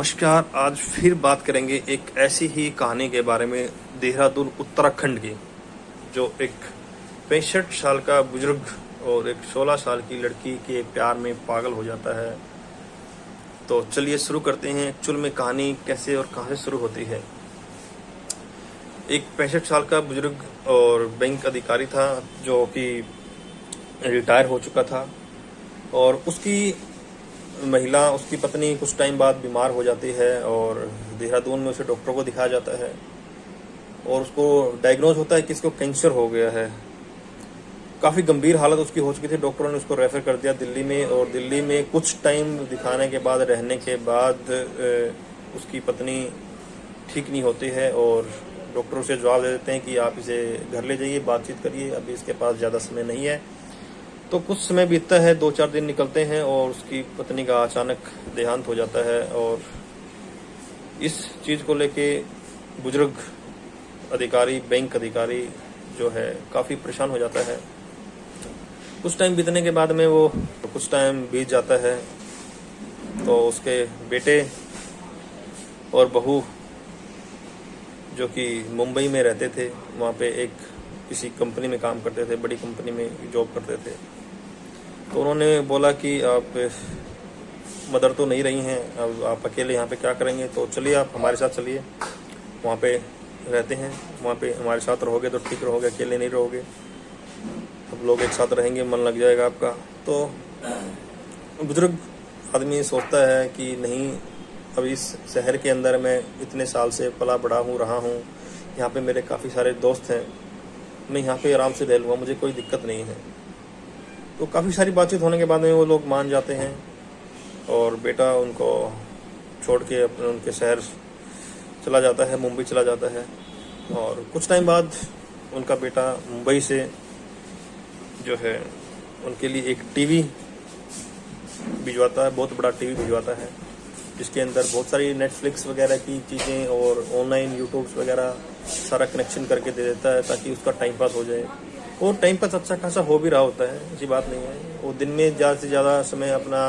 नमस्कार। आज फिर बात करेंगे एक ऐसी ही कहानी के बारे में, देहरादून उत्तराखंड की, जो एक 65 साल का बुजुर्ग और एक 16 साल की लड़की के प्यार में पागल हो जाता है। तो चलिए शुरू करते हैं। एक्चुअल में कहानी कैसे और कहां से शुरू होती है। एक 65 साल का बुजुर्ग और बैंक अधिकारी था, जो कि रिटायर हो चुका था, और उसकी पत्नी कुछ टाइम बाद बीमार हो जाती है और देहरादून में उसे डॉक्टर को दिखाया जाता है और उसको डायग्नोज होता है कि इसको कैंसर हो गया है। काफ़ी गंभीर हालत उसकी हो चुकी थी। डॉक्टरों ने उसको रेफ़र कर दिया दिल्ली में, और दिल्ली में कुछ टाइम दिखाने के बाद, रहने के बाद उसकी पत्नी ठीक नहीं होती है और डॉक्टर उसे जवाब दे देते हैं कि आप इसे घर ले जाइए, बातचीत करिए, अभी इसके पास ज़्यादा समय नहीं है। तो कुछ समय बीतता है, 2-4 दिन निकलते हैं और उसकी पत्नी का अचानक देहांत हो जाता है। और इस चीज़ को लेके बुजुर्ग अधिकारी, बैंक अधिकारी जो है, काफ़ी परेशान हो जाता है। कुछ टाइम बीतने के बाद में कुछ टाइम बीत जाता है तो उसके बेटे और बहू, जो कि मुंबई में रहते थे, वहाँ पे किसी कंपनी में काम करते थे, बड़ी कंपनी में जॉब करते थे। तो उन्होंने बोला कि आप मदर तो नहीं रही हैं, अब आप अकेले यहाँ पे क्या करेंगे, तो चलिए आप हमारे साथ चलिए, वहाँ पे रहते हैं, वहाँ पे हमारे साथ रहोगे तो ठीक रहोगे, अकेले नहीं रहोगे, सब लोग एक साथ रहेंगे, मन लग जाएगा आपका। तो बुजुर्ग आदमी सोचता है कि नहीं, अब इस शहर के अंदर मैं इतने साल से पला बड़ा हूँ, रहा हूँ, यहाँ पे मेरे काफ़ी सारे दोस्त हैं, मैं यहाँ पे आराम से रह लूँगा, मुझे कोई दिक्कत नहीं है। तो काफ़ी सारी बातचीत होने के बाद में वो लोग मान जाते हैं और बेटा उनको छोड़ के अपने उनके शहर चला जाता है, मुंबई चला जाता है। और कुछ टाइम बाद उनका बेटा मुंबई से जो है उनके लिए एक टीवी भिजवाता है, बहुत बड़ा टीवी भिजवाता है, जिसके अंदर बहुत सारी नेटफ्लिक्स वगैरह की चीज़ें और ऑनलाइन यूट्यूब्स वगैरह सारा कनेक्शन करके दे देता है, ताकि उसका टाइम पास हो जाए। और टाइम पास अच्छा खासा हो भी रहा होता है, ऐसी बात नहीं है। वो दिन में ज़्यादा से ज़्यादा समय अपना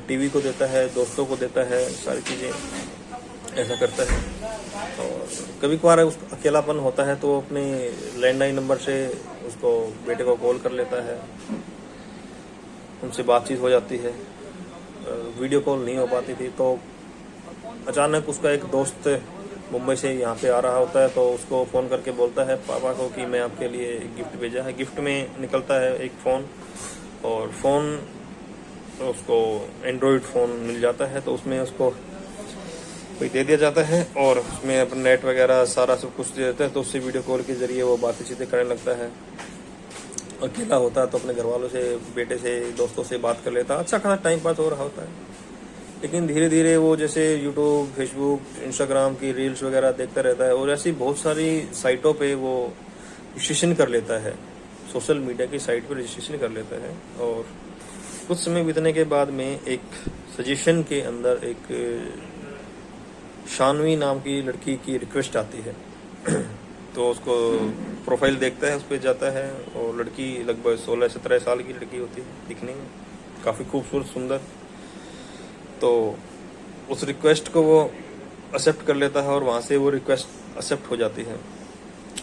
टीवी को देता है, दोस्तों को देता है, सारी चीज़ें ऐसा करता है। और कभी कभार उसको अकेलापन होता है तो अपने लैंडलाइन नंबर से उसको बेटे को कॉल कर लेता है, उनसे बातचीत हो जाती है। वीडियो कॉल नहीं हो पाती थी, तो अचानक उसका एक दोस्त मुंबई से यहाँ पे आ रहा होता है, तो उसको फ़ोन करके बोलता है पापा को कि मैं आपके लिए एक गिफ्ट भेजा है। गिफ्ट में निकलता है एक फ़ोन, और फ़ोन उसको एंड्रॉयड फ़ोन मिल जाता है, तो उसमें उसको कोई दे दिया जाता है और उसमें अपना नेट वगैरह सारा सब कुछ दे देता है। तो उससे वीडियो कॉल के ज़रिए वो बातें करने लगता है। अकेला होता है तो अपने घर वालों से, बेटे से, दोस्तों से बात कर लेता है, अच्छा खासा टाइम पास हो रहा होता है। लेकिन धीरे धीरे वो जैसे यूट्यूब, फेसबुक, इंस्टाग्राम की रील्स वगैरह देखता रहता है, और ऐसी बहुत सारी साइटों पे वो रजिस्ट्रेशन कर लेता है, सोशल मीडिया की साइट पर रजिस्ट्रेशन कर लेता है। और कुछ समय बीतने के बाद में एक सजेशन के अंदर एक शानवी नाम की लड़की की रिक्वेस्ट आती है। तो उसको प्रोफाइल देखता है, उस पर जाता है, और लड़की लगभग 16-17 साल की लड़की होती है, दिखने में काफ़ी खूबसूरत, सुंदर। तो उस रिक्वेस्ट को वो एक्सेप्ट कर लेता है और वहाँ से वो रिक्वेस्ट एक्सेप्ट हो जाती है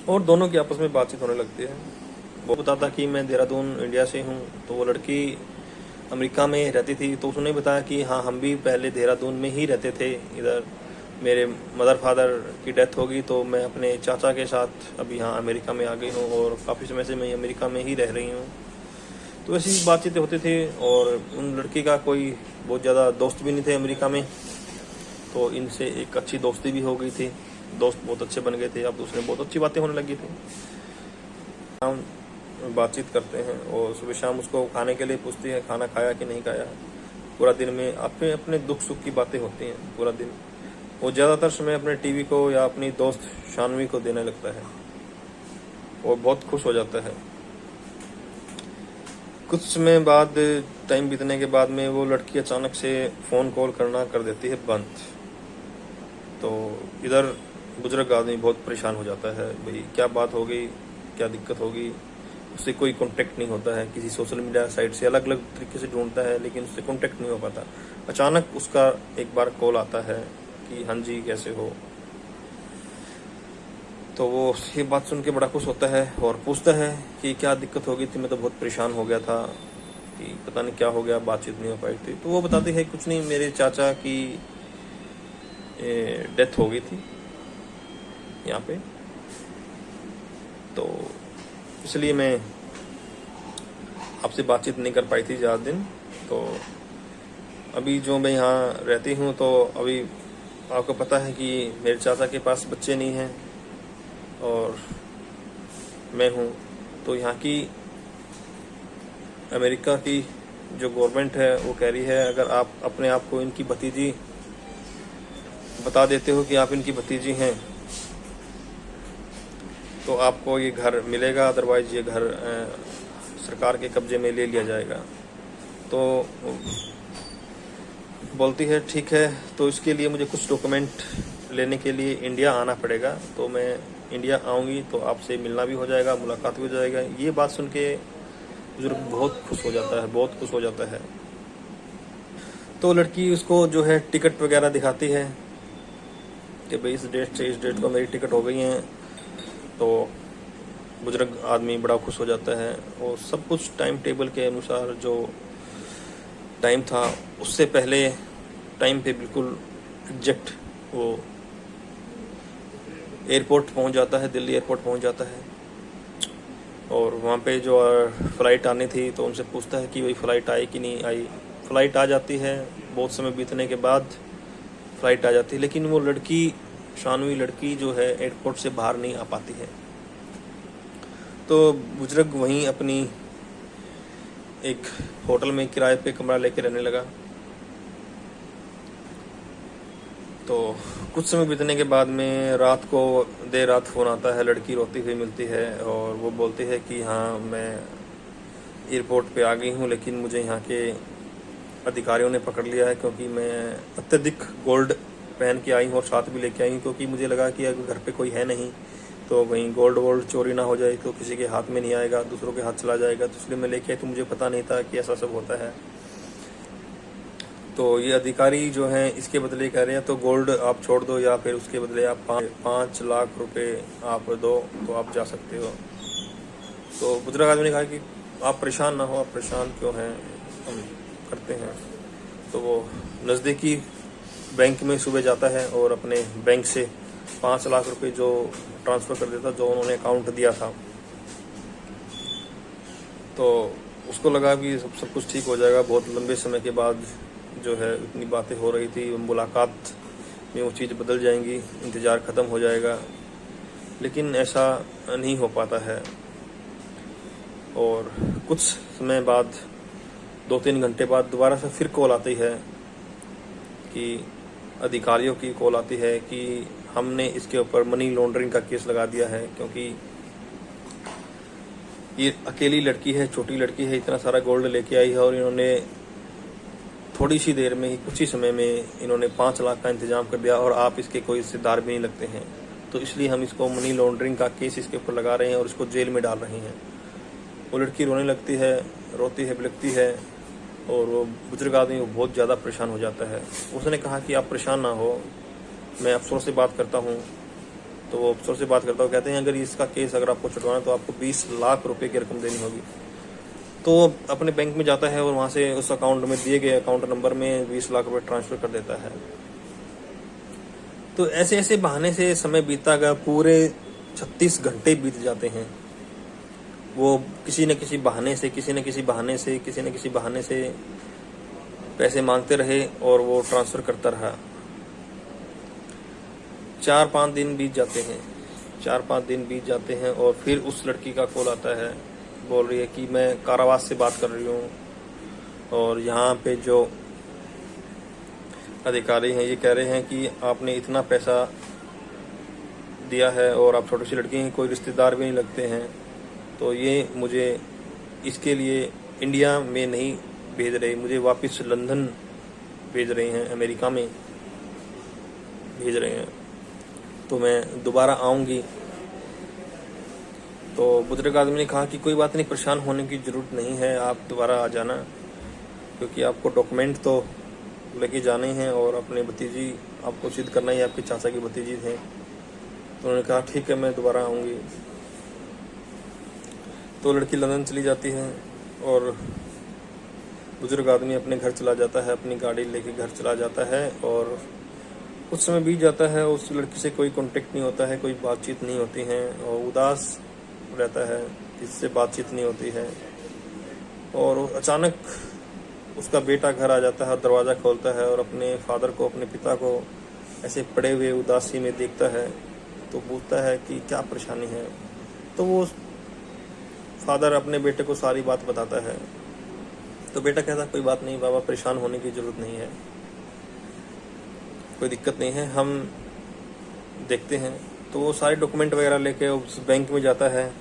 और दोनों की आपस में बातचीत होने लगती है। वो बताता कि मैं देहरादून इंडिया से हूँ, तो वो लड़की अमेरिका में रहती थी। तो उसने बताया कि हाँ, हम भी पहले देहरादून में ही रहते थे, इधर मेरे मदर फादर की डेथ होगी, तो मैं अपने चाचा के साथ अभी यहाँ अमेरिका में आ गई हूँ और काफ़ी समय से मैं अमेरिका में ही रह रही हूँ। तो ऐसी बातचीतें होती थी, और उन लड़की का कोई बहुत ज़्यादा दोस्त भी नहीं थे अमेरिका में, तो इनसे एक अच्छी दोस्ती भी हो गई थी, दोस्त बहुत अच्छे बन गए थे। अब दूसरे बहुत अच्छी बातें होने लगी थी। हम बातचीत करते हैं और सुबह शाम उसको खाने के लिए पूछती है, खाना खाया कि नहीं खाया। पूरा दिन में अपने अपने दुख सुख की बातें होती हैं पूरा दिन। वो ज़्यादातर समय अपने टीवी को या अपनी दोस्त शानवी को देने लगता है, वो बहुत खुश हो जाता है। कुछ समय बाद, टाइम बीतने के बाद में, वो लड़की अचानक से फ़ोन कॉल करना कर देती है बंद। तो इधर बुजुर्ग आदमी बहुत परेशान हो जाता है, भाई क्या बात हो गई, क्या दिक्कत होगी, उससे कोई कांटेक्ट नहीं होता है, किसी सोशल मीडिया साइट से अलग अलग तरीके से ढूंढता है लेकिन उससे कांटेक्ट नहीं हो पाता। अचानक उसका एक बार कॉल आता है कि हाँ जी कैसे हो। तो वो ये बात सुन के बड़ा खुश होता है और पूछता है कि क्या दिक्कत हो गई थी, मैं तो बहुत परेशान हो गया था कि पता नहीं क्या हो गया, बातचीत नहीं हो पाई थी। तो वो बताती है कुछ नहीं, मेरे चाचा की डेथ हो गई थी यहाँ पे, तो इसलिए मैं आपसे बातचीत नहीं कर पाई थी ज़्यादा दिन। तो अभी जो मैं यहाँ रहती हूँ तो अभी आपको पता है कि मेरे चाचा के पास बच्चे नहीं हैं और मैं हूँ। तो यहाँ की अमेरिका की जो गवर्नमेंट है वो कह रही है अगर आप अपने आप को इनकी भतीजी बता देते हो कि आप इनकी भतीजी हैं तो आपको ये घर मिलेगा, अदरवाइज ये घर सरकार के कब्जे में ले लिया जाएगा। तो बोलती है ठीक है, तो इसके लिए मुझे कुछ डॉक्यूमेंट लेने के लिए इंडिया आना पड़ेगा। तो मैं इंडिया आऊँगी तो आपसे मिलना भी हो जाएगा, मुलाकात भी हो जाएगा। ये बात सुन के बुजुर्ग बहुत खुश हो जाता है, बहुत खुश हो जाता है। तो लड़की उसको जो है टिकट वगैरह दिखाती है कि भाई इस डेट से इस डेट को मेरी टिकट हो गई है। तो बुजुर्ग आदमी बड़ा खुश हो जाता है और सब कुछ टाइम टेबल के अनुसार जो टाइम था उससे पहले टाइम पे बिल्कुल एग्जैक्ट वो एयरपोर्ट पहुंच जाता है, दिल्ली एयरपोर्ट पहुंच जाता है। और वहाँ पे जो फ़्लाइट आनी थी तो उनसे पूछता है कि वही फ़्लाइट आई कि नहीं आई। फ़्लाइट आ जाती है, बहुत समय बीतने के बाद फ़्लाइट आ जाती है, लेकिन वो लड़की, शानवी लड़की जो है एयरपोर्ट से बाहर नहीं आ पाती है। तो बुजुर्ग वहीं अपनी एक होटल में किराए पे कमरा लेके रहने लगा। तो कुछ समय बीतने के बाद में रात को देर रात फ़ोन आता है, लड़की रोती हुई मिलती है और वो बोलती है कि हाँ मैं एयरपोर्ट पे आ गई हूँ, लेकिन मुझे यहाँ के अधिकारियों ने पकड़ लिया है क्योंकि मैं अत्यधिक गोल्ड पहन के आई हूँ और साथ भी लेके आई हूँ, क्योंकि मुझे लगा कि अगर घर पे कोई है नहीं तो वहीं गोल्ड वोल्ड चोरी ना हो जाए, तो किसी के हाथ में नहीं आएगा, दूसरों के हाथ चला जाएगा। तो इसलिए मैं लेके आई, तो मुझे पता नहीं था कि ऐसा सब होता है। तो ये अधिकारी जो हैं इसके बदले कह रहे हैं तो गोल्ड आप छोड़ दो या फिर उसके बदले आप 5 लाख रुपए आप दो तो आप जा सकते हो। तो बुजुर्ग आदमी ने कहा कि आप परेशान ना हो, आप परेशान क्यों हैं, हम करते हैं। तो वो नज़दीकी बैंक में सुबह जाता है और अपने बैंक से 5 लाख रुपए जो ट्रांसफ़र कर देता, जो उन्होंने अकाउंट दिया था। तो उसको लगा कि सब कुछ ठीक हो जाएगा। बहुत लंबे समय के बाद जो है इतनी बातें हो रही थी, मुलाकात में वो चीज़ बदल जाएंगी, इंतज़ार ख़त्म हो जाएगा, लेकिन ऐसा नहीं हो पाता है। और कुछ समय बाद 2-3 घंटे बाद दोबारा से फिर कॉल आती है कि अधिकारियों की कॉल आती है कि हमने इसके ऊपर मनी लॉन्ड्रिंग का केस लगा दिया है, क्योंकि ये अकेली लड़की है, छोटी लड़की है, इतना सारा गोल्ड लेके आई है और इन्होंने थोड़ी सी देर में ही, कुछ ही समय में इन्होंने 5 लाख का इंतजाम कर दिया और आप इसके कोई रिश्तेदार भी नहीं लगते हैं। तो इसलिए हम इसको मनी लॉन्ड्रिंग का केस इसके ऊपर लगा रहे हैं और इसको जेल में डाल रहे हैं। वो लड़की रोने लगती है, रोती है, बिलखती है और वो बुजुर्ग आदमी वो बहुत ज़्यादा परेशान हो जाता है। उसने कहा कि आप परेशान ना हो, मैं अफसर से बात करता हूँ। तो वो अफसर से बात करता हूँ, कहते हैं अगर इसका केस अगर आपको छुटवाना तो आपको 20 लाख रुपए की रकम देनी होगी। तो अपने बैंक में जाता है और वहाँ से उस अकाउंट में दिए गए अकाउंट नंबर में 20 लाख रुपए ट्रांसफ़र कर देता है। तो ऐसे ऐसे बहाने से समय बीतता गया, पूरे 36 घंटे बीत जाते हैं। वो किसी न किसी बहाने से पैसे मांगते रहे और वो ट्रांसफ़र करता रहा। 4-5 दिन बीत जाते हैं और फिर उस लड़की का कॉल आता है, बोल रही है कि मैं कारावास से बात कर रही हूँ और यहाँ पे जो अधिकारी हैं ये कह रहे हैं कि आपने इतना पैसा दिया है और आप छोटी सी लड़की हैं, कोई रिश्तेदार भी नहीं लगते हैं, तो ये मुझे इसके लिए इंडिया में नहीं भेज रहे, मुझे वापस लंदन भेज रहे हैं, अमेरिका में भेज रहे हैं। तो मैं दोबारा आऊँगी तो बुजुर्ग आदमी ने कहा कि कोई बात नहीं, परेशान होने की ज़रूरत नहीं है, आप दोबारा आ जाना, क्योंकि आपको डॉक्यूमेंट तो लेके जाने हैं और अपने भतीजी आपको सिद्ध करना ही, आपके चाचा की भतीजी थे। तो उन्होंने कहा ठीक है, मैं दोबारा आऊँगी। तो लड़की लंदन चली जाती है और बुजुर्ग आदमी अपने घर चला जाता है, अपनी गाड़ी लेके घर चला जाता है। और कुछ समय बीत जाता है, उस लड़की से कोई कांटेक्ट नहीं होता है, कोई बातचीत नहीं होती है और उदास रहता है, किससे बातचीत नहीं होती है। और अचानक उसका बेटा घर आ जाता है और दरवाज़ा खोलता है और अपने फादर को, अपने पिता को ऐसे पड़े हुए उदासी में देखता है। तो पूछता है कि क्या परेशानी है। तो वो फादर अपने बेटे को सारी बात बताता है। तो बेटा कहता कोई बात नहीं बाबा, परेशान होने की ज़रूरत नहीं है, कोई दिक्कत नहीं है, हम देखते हैं। तो वो सारे डॉक्यूमेंट वगैरह लेके उस बैंक में जाता है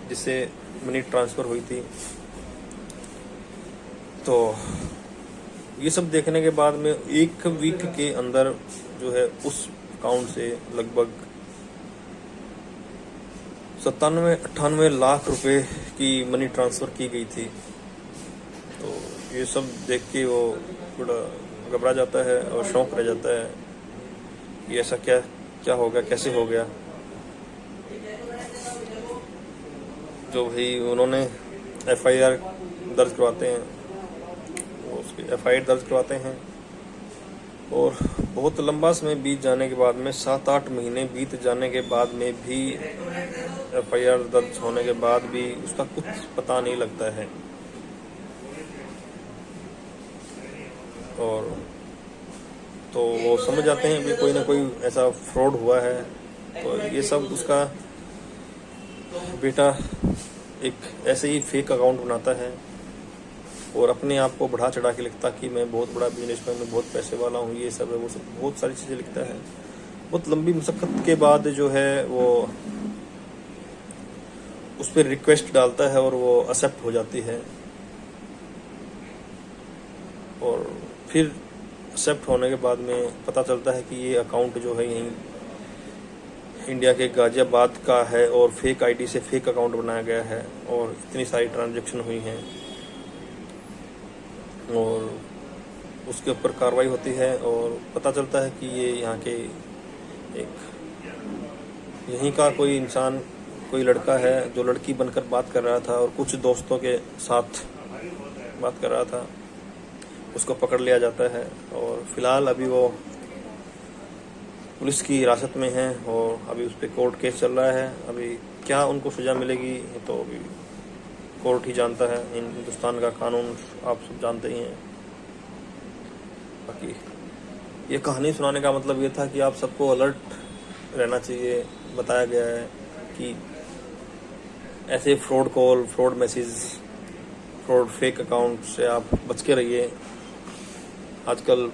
जिससे मनी ट्रांसफ़र हुई थी। तो ये सब देखने के बाद में 1 वीक के अंदर जो है उस अकाउंट से लगभग 97-98 लाख रुपए की मनी ट्रांसफ़र की गई थी। तो ये सब देख के वो थोड़ा घबरा जाता है और शौक रह जाता है कि ऐसा क्या हो गया, कैसे हो गया। जो भाई उन्होंने FIR दर्ज करवाते हैं, वो उसकी FIR दर्ज करवाते हैं। और बहुत लंबा समय बीत जाने के बाद में, 7-8 महीने बीत जाने के बाद में भी, FIR दर्ज होने के बाद भी उसका कुछ पता नहीं लगता है। और तो वो समझ जाते हैं कि कोई ना कोई ऐसा फ्रॉड हुआ है। तो ये सब उसका बेटा एक ऐसे ही फेक अकाउंट बनाता है और अपने आप को बढ़ा चढ़ा के लिखता कि मैं बहुत बड़ा बिजनेसमैन हूँ, बहुत पैसे वाला हूँ, ये सब है, वो सब बहुत सारी चीज़ें लिखता है। बहुत लंबी मशक्क़त के बाद जो है वो उस पर रिक्वेस्ट डालता है और वो एक्सेप्ट हो जाती है। और फिर एक्सेप्ट होने के बाद में पता चलता है कि ये अकाउंट जो है यहीं इंडिया के गाजियाबाद का है और फेक आईडी से फेक अकाउंट बनाया गया है और इतनी सारी ट्रांजैक्शन हुई हैं। और उसके ऊपर कार्रवाई होती है और पता चलता है कि ये यहाँ के यहीं का कोई इंसान, कोई लड़का है जो लड़की बनकर बात कर रहा था और कुछ दोस्तों के साथ बात कर रहा था। उसको पकड़ लिया जाता है और फिलहाल अभी वो पुलिस की हिरासत में है और अभी उस पर कोर्ट केस चल रहा है। अभी क्या उनको सज़ा मिलेगी तो अभी कोर्ट ही जानता है। हिंदुस्तान का कानून आप सब जानते ही हैं। बाकी ये कहानी सुनाने का मतलब ये था कि आप सबको अलर्ट रहना चाहिए। बताया गया है कि ऐसे fraud call, fraud message, fraud fake account से आप बच के रहिए। आजकल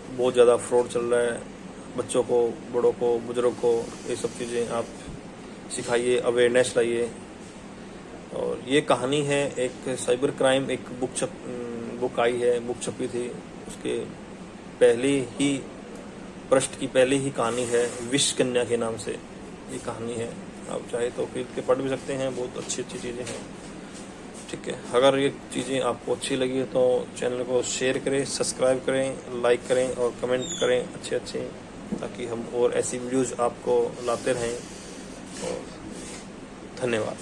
बहुत ज़्यादा फ्रॉड चल रहा है। बच्चों को, बड़ों को, बुजुर्ग को ये सब चीज़ें आप सिखाइए, अवेयरनेस लाइए। और ये कहानी है एक साइबर क्राइम, एक बुक आई है, बुक छपी थी, उसके पहले ही पृष्ठ की पहली ही कहानी है, विष कन्या के नाम से ये कहानी है। आप चाहे तो खरीद के पढ़ भी सकते हैं, बहुत अच्छी अच्छी चीज़ें हैं। ठीक है, अगर ये चीज़ें आपको अच्छी लगी तो चैनल को शेयर करें, सब्सक्राइब करें, लाइक करें और कमेंट करें अच्छे, ताकि हम और ऐसी वीडियोज़ आपको लाते रहें। और धन्यवाद।